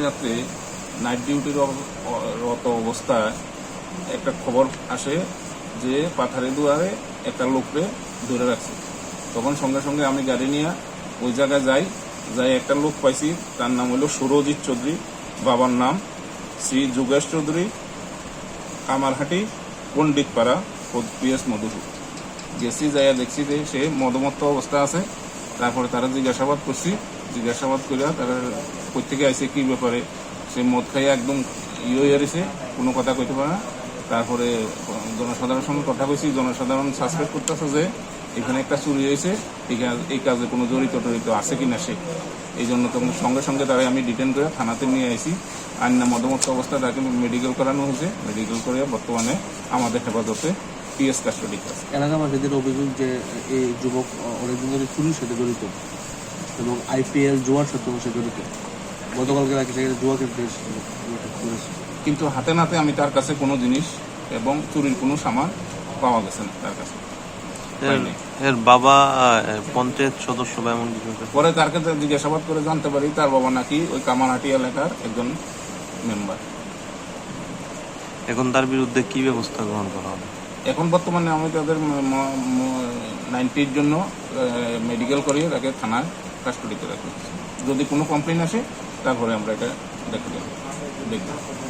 রাত্রে নাইট ডিউটির রত অবস্থায় একটা খবর আসে যে পাথারে দুয়ারে একটা লোককে ধরে রাখছে। তখন সঙ্গে সঙ্গে আমি গাড়ি নিয়ে ওই জায়গায় যাই একটা লোক পাইছি, তার নাম হলো সুরজিৎ চৌধুরী, বাবার নাম শ্রী যোগেশ চৌধুরী, কামারহাটি পণ্ডিতপাড়া PS মধুপুর। গেছি যাইয়া দেখছি যে সে মদমত্ত অবস্থা আছে। তারপরে তারা জিজ্ঞাসাবাদ করিয়া তারা কোথেকে আইসে কি ব্যাপারে, সে মদ খাইয়া একদম হয়ে রয়েছে, কোনো কথা কইতে পারে না। তারপরে জনসাধারণের সঙ্গে কথা কইছি, জনসাধারণ সাসপেক্ট করতেছে যে এখানে একটা চুরি হয়েছে, এই কাজে কোনো জড়িত আছে কিনা সে। এই জন্য তখন সঙ্গে সঙ্গে তারা আমি ডিটেন করে থানাতে নিয়ে আইছি। আইনা মদমত্ত অবস্থায় তাকে মেডিকেল করানো হয়েছে। মেডিকেল করে বর্তমানে আমাদের হেফাজতে PS কাস্টডি আছে। এলাকাবাসীদের অভিযোগ যে এই যুবক অনেকদিন ধরে চুরির সাথে জড়িত এবং IPL জুয়ার সাথেও সে জড়িত। গতকালকে রাখি সেখানে জুয়া খেলতে করেছে, কিন্তু হাতে নাতে আমি তার কাছে কোনো জিনিস এবং চুরির কোনো সামান পাওয়া গেছে না তার কাছে। এর বাবা পঞ্চায়েত সদস্য বা এমন কিছু? পরে তার কাছে জিজ্ঞাসাবাদ করে জানতে পারি তার বাবা নাকি ওই কামারহাটি এলাকার একজন মেম্বার। এখন তার বিরুদ্ধে কি ব্যবস্থা গ্রহণ করা হবে? এখন বর্তমানে আমি তাদের 90-র জন্য মেডিকেল করিয়ে তাকে থানায় কাস্টডিতে রাখি। যদি কোনো কমপ্লেন আসে তারপরে আমরা এটা দেখব।